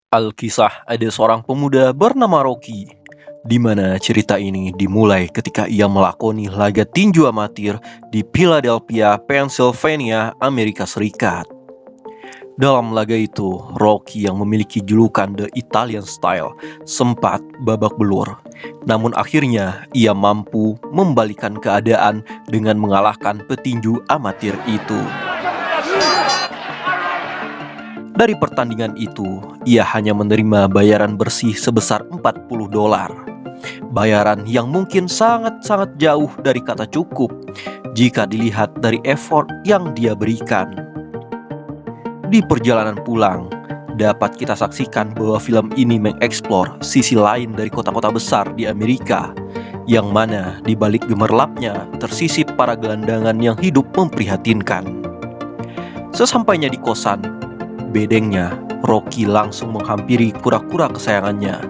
Alkisah ada seorang pemuda bernama Rocky, di mana cerita ini dimulai ketika ia melakoni laga tinju amatir di Philadelphia, Pennsylvania, Amerika Serikat. Dalam laga itu, Rocky yang memiliki julukan The Italian Style sempat babak belur. Namun akhirnya ia mampu membalikan keadaan dengan mengalahkan petinju amatir itu. Dari pertandingan itu, ia hanya menerima bayaran bersih sebesar $40. Bayaran yang mungkin sangat-sangat jauh dari kata cukup jika dilihat dari effort yang dia berikan. Di perjalanan pulang, dapat kita saksikan bahwa film ini mengeksplor sisi lain dari kota-kota besar di Amerika, yang mana di balik gemerlapnya tersisip para gelandangan yang hidup memprihatinkan. Sesampainya di kosan, bedengnya, Rocky langsung menghampiri kura-kura kesayangannya.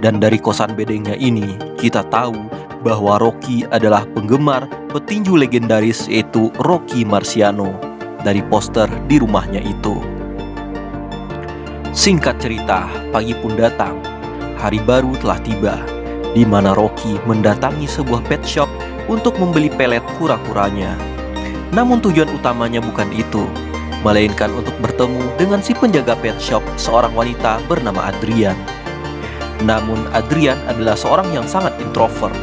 Dan dari kosan bedengnya ini, kita tahu bahwa Rocky adalah penggemar petinju legendaris yaitu Rocky Marciano dari poster di rumahnya itu. Singkat cerita, pagi pun datang. Hari baru telah tiba, di mana Rocky mendatangi sebuah pet shop untuk membeli pelet kura-kuranya. Namun tujuan utamanya bukan itu, melainkan untuk bertemu dengan si penjaga pet shop, seorang wanita bernama Adrian. Namun Adrian adalah seorang yang sangat introvert,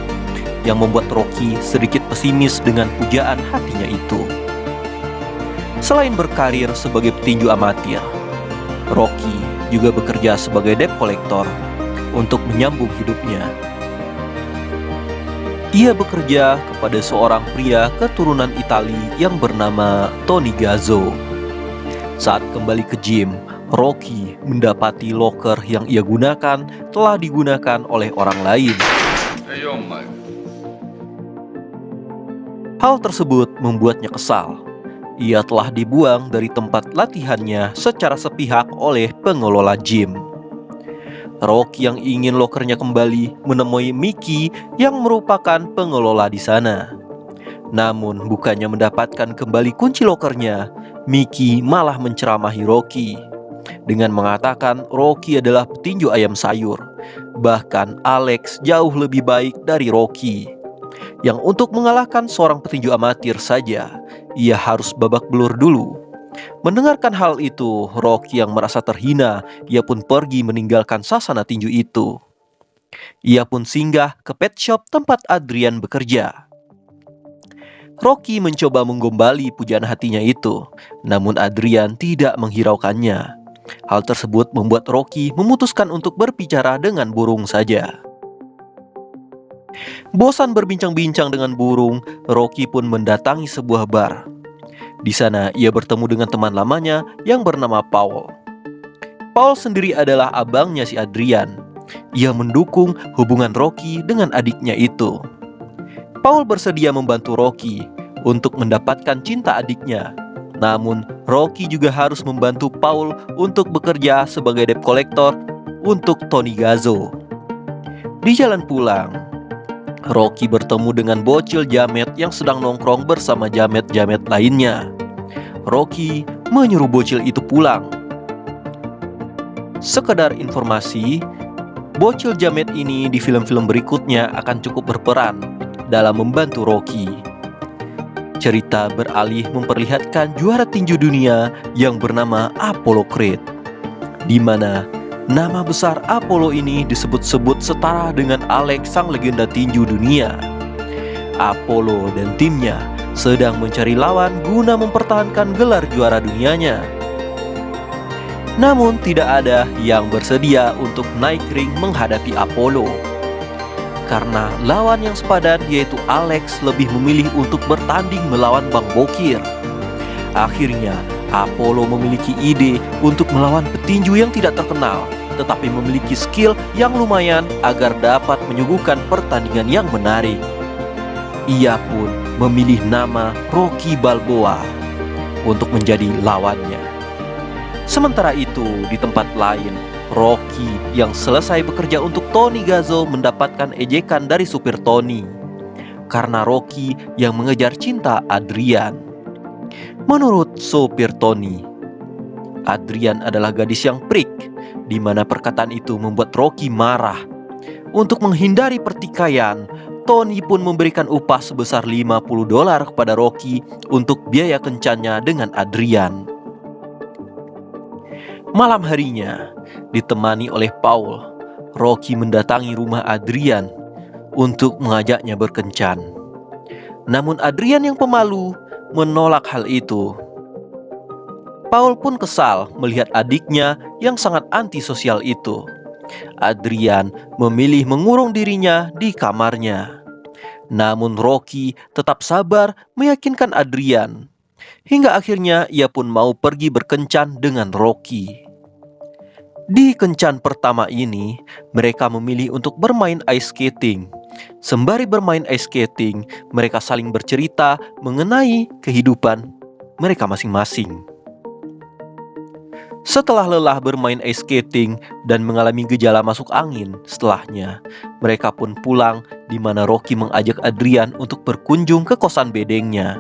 yang membuat Rocky sedikit pesimis dengan pujaan hatinya itu. Selain berkarir sebagai petinju amatir, Rocky juga bekerja sebagai debt collector untuk menyambung hidupnya. Ia bekerja kepada seorang pria keturunan Itali yang bernama Tony Gazzo. Saat kembali ke gym, Rocky mendapati loker yang ia gunakan telah digunakan oleh orang lain. Hal tersebut membuatnya kesal. Ia telah dibuang dari tempat latihannya secara sepihak oleh pengelola gym. Rocky yang ingin lokernya kembali menemui Mickey yang merupakan pengelola di sana. Namun bukannya mendapatkan kembali kunci lokernya, Mickey malah menceramahi Rocky dengan mengatakan Rocky adalah petinju ayam sayur. Bahkan Alex jauh lebih baik dari Rocky, yang untuk mengalahkan seorang petinju amatir saja, ia harus babak belur dulu. Mendengarkan hal itu, Rocky yang merasa terhina, ia pun pergi meninggalkan sasana tinju itu. Ia pun singgah ke pet shop tempat Adrian bekerja. Rocky mencoba menggombali pujaan hatinya itu, namun Adrian tidak menghiraukannya. Hal tersebut membuat Rocky memutuskan untuk berbicara dengan burung saja. Bosan berbincang-bincang dengan burung, Rocky pun mendatangi sebuah bar. Di sana ia bertemu dengan teman lamanya yang bernama Paul. Paul sendiri adalah abangnya si Adrian. Ia mendukung hubungan Rocky dengan adiknya itu. Paul bersedia membantu Rocky untuk mendapatkan cinta adiknya. Namun Rocky juga harus membantu Paul untuk bekerja sebagai debt collector untuk Tony Gazzo. Di jalan pulang, Rocky bertemu dengan bocil jamet yang sedang nongkrong bersama jamet-jamet lainnya. Rocky menyuruh bocil itu pulang. Sekedar informasi, bocil jamet ini di film-film berikutnya akan cukup berperan dalam membantu Rocky. Cerita beralih memperlihatkan juara tinju dunia yang bernama Apollo Creed, di mana nama besar Apollo ini disebut-sebut setara dengan Alex sang legenda tinju dunia. Apollo dan timnya sedang mencari lawan guna mempertahankan gelar juara dunianya. Namun tidak ada yang bersedia untuk naik ring menghadapi Apollo, karena lawan yang sepadan yaitu Alex lebih memilih untuk bertanding melawan Bang Bokir. Akhirnya Apollo memiliki ide untuk melawan petinju yang tidak terkenal, tetapi memiliki skill yang lumayan agar dapat menyuguhkan pertandingan yang menarik. Ia pun memilih nama Rocky Balboa untuk menjadi lawannya. Sementara itu, di tempat lain, Rocky yang selesai bekerja untuk Tony Gazzo mendapatkan ejekan dari supir Tony, karena Rocky yang mengejar cinta Adrian. Menurut supir Tony, Adrian adalah gadis yang prik, di mana perkataan itu membuat Rocky marah. Untuk menghindari pertikaian, Tony pun memberikan upah sebesar $50 kepada Rocky untuk biaya kencannya dengan Adrian. Malam harinya, ditemani oleh Paul, Rocky mendatangi rumah Adrian untuk mengajaknya berkencan. Namun Adrian yang pemalu menolak hal itu. Paul pun kesal melihat adiknya yang sangat antisosial itu. Adrian memilih mengurung dirinya di kamarnya. Namun Rocky tetap sabar meyakinkan Adrian. Hingga akhirnya ia pun mau pergi berkencan dengan Rocky. Di kencan pertama ini, mereka memilih untuk bermain ice skating. Sembari bermain ice skating, mereka saling bercerita mengenai kehidupan mereka masing-masing. Setelah lelah bermain ice skating dan mengalami gejala masuk angin setelahnya, mereka pun pulang, di mana Rocky mengajak Adrian untuk berkunjung ke kosan bedengnya.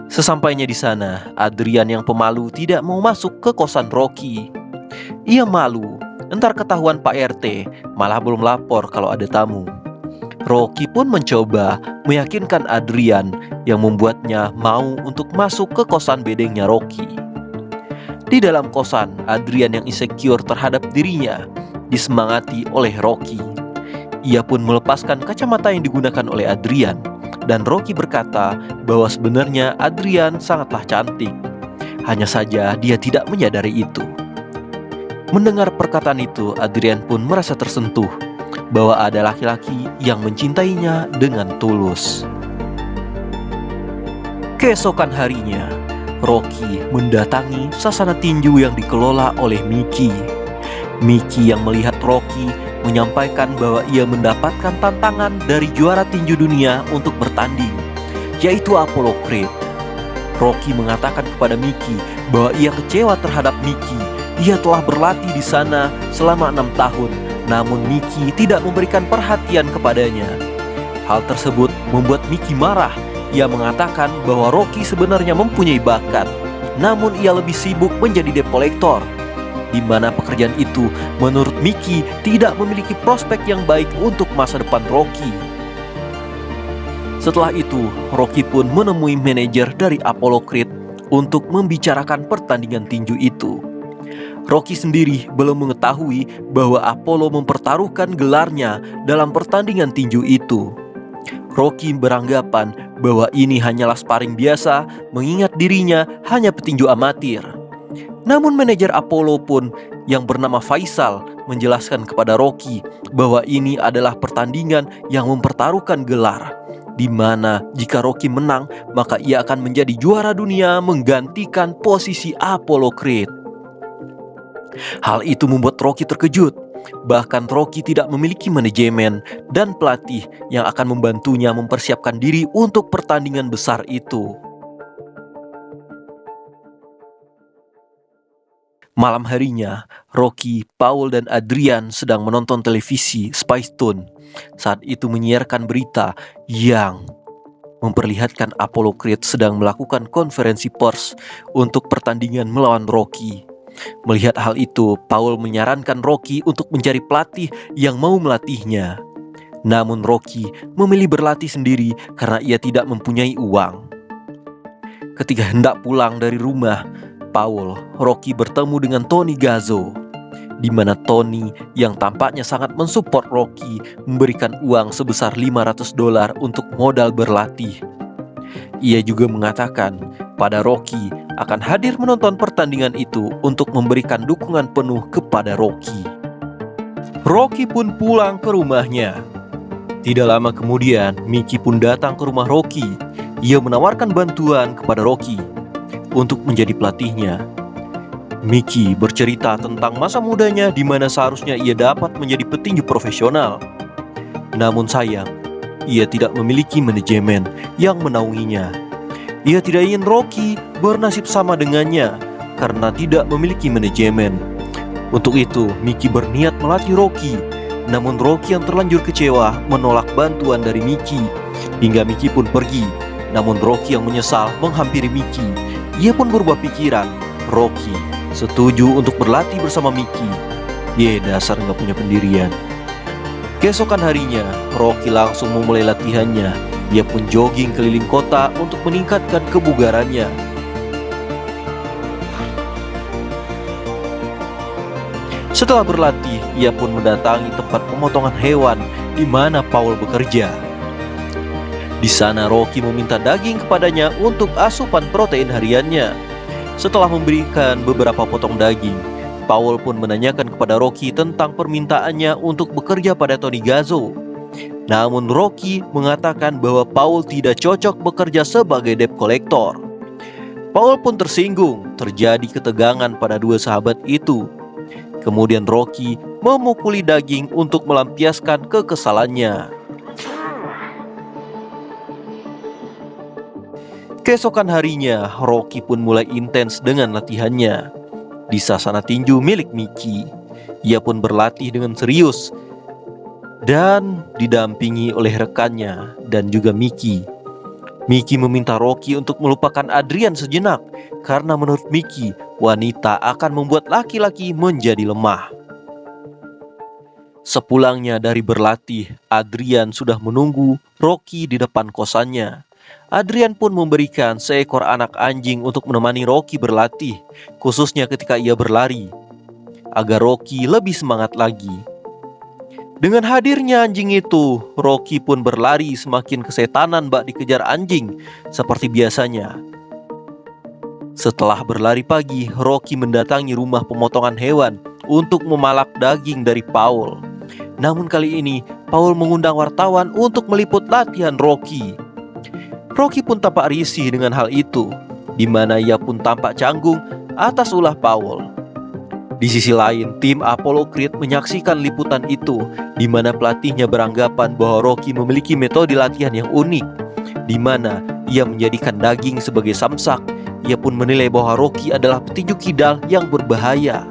Sesampainya di sana, Adrian yang pemalu tidak mau masuk ke kosan Rocky. Ia malu, entar ketahuan Pak RT, malah belum lapor kalau ada tamu. Rocky pun mencoba meyakinkan Adrian yang membuatnya mau untuk masuk ke kosan bedengnya Rocky. Di dalam kosan, Adrian yang insecure terhadap dirinya disemangati oleh Rocky. Ia pun melepaskan kacamata yang digunakan oleh Adrian, dan Rocky berkata bahwa sebenarnya Adrian sangatlah cantik. Hanya saja dia tidak menyadari itu. Mendengar perkataan itu, Adrian pun merasa tersentuh bahwa ada laki-laki yang mencintainya dengan tulus. Keesokan harinya, Rocky mendatangi sasana tinju yang dikelola oleh Mickey. Mickey yang melihat Rocky menyampaikan bahwa ia mendapatkan tantangan dari juara tinju dunia untuk bertanding, yaitu Apollo Creed. Rocky mengatakan kepada Mickey bahwa ia kecewa terhadap Mickey. Ia telah berlatih di sana selama 6 tahun, namun Mickey tidak memberikan perhatian kepadanya. Hal tersebut membuat Mickey marah. Ia mengatakan bahwa Rocky sebenarnya mempunyai bakat, namun ia lebih sibuk menjadi debt collector, di mana pekerjaan itu menurut Mickey tidak memiliki prospek yang baik untuk masa depan Rocky. Setelah itu, Rocky pun menemui manajer dari Apollo Creed untuk membicarakan pertandingan tinju itu. Rocky sendiri belum mengetahui bahwa Apollo mempertaruhkan gelarnya dalam pertandingan tinju itu. Rocky beranggapan bahwa ini hanyalah sparring biasa, mengingat dirinya hanya petinju amatir. Namun manajer Apollo pun yang bernama Faisal menjelaskan kepada Rocky bahwa ini adalah pertandingan yang mempertaruhkan gelar, di mana jika Rocky menang maka ia akan menjadi juara dunia menggantikan posisi Apollo Creed. Hal itu membuat Rocky terkejut. Bahkan Rocky tidak memiliki manajemen dan pelatih yang akan membantunya mempersiapkan diri untuk pertandingan besar itu. Malam harinya, Rocky, Paul, dan Adrian sedang menonton televisi Spice Tune. Saat itu menyiarkan berita yang memperlihatkan Apollo Creed sedang melakukan konferensi pers untuk pertandingan melawan Rocky. Melihat hal itu, Paul menyarankan Rocky untuk mencari pelatih yang mau melatihnya. Namun Rocky memilih berlatih sendiri karena ia tidak mempunyai uang. Ketika hendak pulang dari rumah, Rocky bertemu dengan Tony Gazzo, di mana Tony yang tampaknya sangat mensupport Rocky memberikan uang sebesar $500 untuk modal berlatih. Ia juga mengatakan pada Rocky akan hadir menonton pertandingan itu untuk memberikan dukungan penuh kepada Rocky. Rocky pun pulang ke rumahnya. Tidak lama kemudian, Mickey pun datang ke rumah Rocky. Ia menawarkan bantuan kepada Rocky untuk menjadi pelatihnya. Mickey bercerita tentang masa mudanya di mana seharusnya ia dapat menjadi petinju profesional. Namun sayang, ia tidak memiliki manajemen yang menaunginya. Ia tidak ingin Rocky bernasib sama dengannya karena tidak memiliki manajemen. Untuk itu, Mickey berniat melatih Rocky. Namun Rocky yang terlanjur kecewa menolak bantuan dari Mickey. Hingga Mickey pun pergi. Namun Rocky yang menyesal menghampiri Mickey. Ia pun berubah pikiran. Rocky setuju untuk berlatih bersama Mickey. Dasar nggak punya pendirian. Keesokan harinya, Rocky langsung memulai latihannya. Ia pun jogging keliling kota untuk meningkatkan kebugarannya. Setelah berlatih, ia pun mendatangi tempat pemotongan hewan di mana Paul bekerja. Di sana Rocky meminta daging kepadanya untuk asupan protein hariannya. Setelah memberikan beberapa potong daging, Paul pun menanyakan kepada Rocky tentang permintaannya untuk bekerja pada Tony Gazzo. Namun Rocky mengatakan bahwa Paul tidak cocok bekerja sebagai debt collector. Paul pun tersinggung, terjadi ketegangan pada dua sahabat itu. Kemudian Rocky memukuli daging untuk melampiaskan kekesalannya. Keesokan harinya, Rocky pun mulai intens dengan latihannya di sasana tinju milik Mickey. Ia pun berlatih dengan serius dan didampingi oleh rekannya dan juga Mickey. Mickey meminta Rocky untuk melupakan Adrian sejenak karena menurut Mickey, wanita akan membuat laki-laki menjadi lemah. Sepulangnya dari berlatih, Adrian sudah menunggu Rocky di depan kosannya. Adrian pun memberikan seekor anak anjing untuk menemani Rocky berlatih, khususnya ketika ia berlari, agar Rocky lebih semangat lagi. Dengan hadirnya anjing itu, Rocky pun berlari semakin kesetanan bak dikejar anjing seperti biasanya. Setelah berlari pagi, Rocky mendatangi rumah pemotongan hewan untuk memalak daging dari Paul. Namun kali ini, Paul mengundang wartawan untuk meliput latihan Rocky. Rocky pun tampak risih dengan hal itu, di mana ia pun tampak canggung atas ulah Paul. Di sisi lain, tim Apollo Creed menyaksikan liputan itu, di mana pelatihnya beranggapan bahwa Rocky memiliki metode latihan yang unik, di mana ia menjadikan daging sebagai samsak. Ia pun menilai bahwa Rocky adalah petinju kidal yang berbahaya.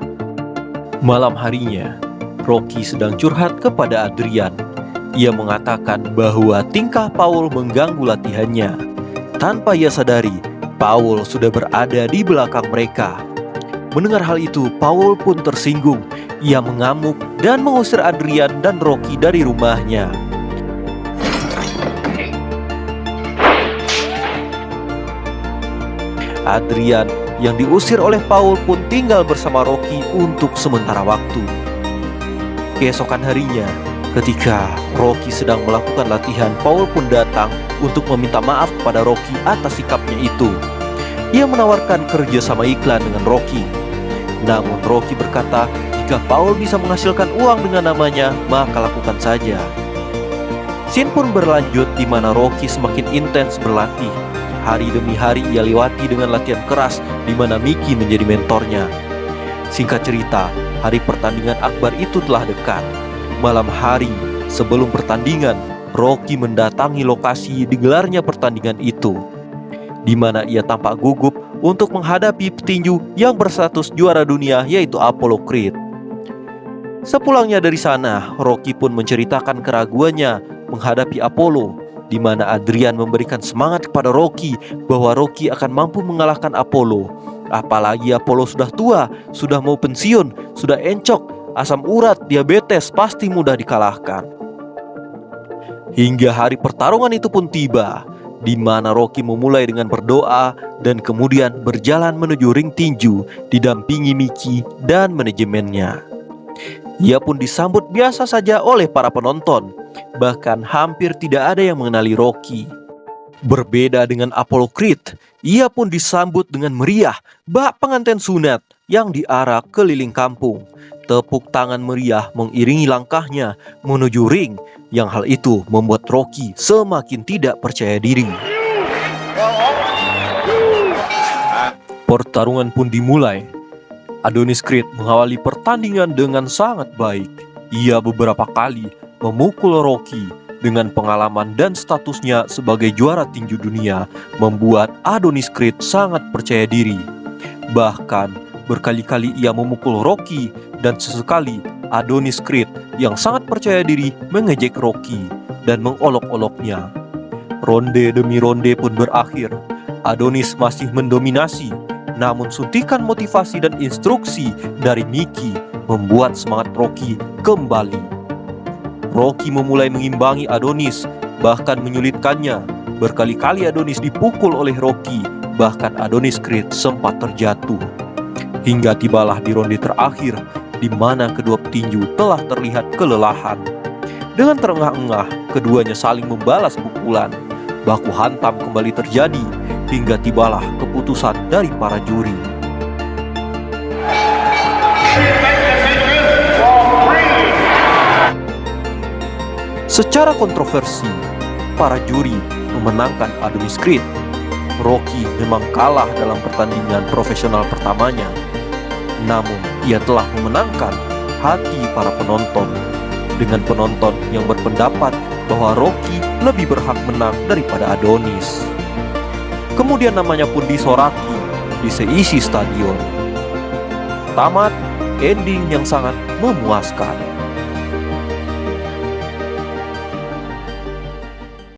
Malam harinya, Rocky sedang curhat kepada Adrian. Ia mengatakan bahwa tingkah Paul mengganggu latihannya. Tanpa ia sadari, Paul sudah berada di belakang mereka. Mendengar hal itu, Paul pun tersinggung. Ia mengamuk dan mengusir Adrian dan Rocky dari rumahnya. Adrian yang diusir oleh Paul pun tinggal bersama Rocky untuk sementara waktu. Keesokan harinya, ketika Rocky sedang melakukan latihan, Paul pun datang untuk meminta maaf kepada Rocky atas sikapnya itu. Ia menawarkan kerja sama iklan dengan Rocky. Namun Rocky berkata, jika Paul bisa menghasilkan uang dengan namanya, maka lakukan saja. Scene pun berlanjut di mana Rocky semakin intens berlatih. Hari demi hari ia lewati dengan latihan keras, di mana Mickey menjadi mentornya. Singkat cerita, hari pertandingan akbar itu telah dekat. Malam hari sebelum pertandingan, Rocky mendatangi lokasi digelarnya pertandingan itu, di mana ia tampak gugup untuk menghadapi petinju yang berstatus juara dunia, yaitu Apollo Creed. Sepulangnya dari sana, Rocky pun menceritakan keraguannya menghadapi Apollo, di mana Adrian memberikan semangat kepada Rocky bahwa Rocky akan mampu mengalahkan Apollo. Apalagi Apollo sudah tua, sudah mau pensiun, sudah encok, asam urat, diabetes, pasti mudah dikalahkan. Hingga hari pertarungan itu pun tiba, di mana Rocky memulai dengan berdoa dan kemudian berjalan menuju ring tinju didampingi Mickey dan manajemennya. Ia pun disambut biasa saja oleh para penonton, bahkan hampir tidak ada yang mengenali Rocky. Berbeda dengan Apollo Creed, ia pun disambut dengan meriah bak pengantin sunat yang diarak keliling kampung. Tepuk tangan meriah mengiringi langkahnya menuju ring, yang hal itu membuat Rocky semakin tidak percaya diri. Pertarungan pun dimulai. Adonis Creed mengawali pertandingan dengan sangat baik. Ia beberapa kali memukul Rocky. Dengan pengalaman dan statusnya sebagai juara tinju dunia, membuat Adonis Creed sangat percaya diri. Bahkan berkali-kali ia memukul Rocky, dan sesekali Adonis Creed yang sangat percaya diri mengejek Rocky dan mengolok-oloknya. Ronde demi ronde pun berakhir. Adonis masih mendominasi. Namun suntikan motivasi dan instruksi dari Mickey membuat semangat Rocky kembali. Rocky memulai mengimbangi Adonis, bahkan menyulitkannya. Berkali-kali Adonis dipukul oleh Rocky, bahkan Adonis Creed sempat terjatuh. Hingga tibalah di ronde terakhir, di mana kedua petinju telah terlihat kelelahan. Dengan terengah-engah, keduanya saling membalas pukulan. Baku hantam kembali terjadi, hingga tibalah keputusan dari para juri. Secara kontroversi, para juri memenangkan Adonis Creed. Rocky memang kalah dalam pertandingan profesional pertamanya, namun ia telah memenangkan hati para penonton, dengan penonton yang berpendapat bahwa Rocky lebih berhak menang daripada Adonis. Kemudian namanya pun disoraki di seisi stadion. Tamat ending yang sangat memuaskan.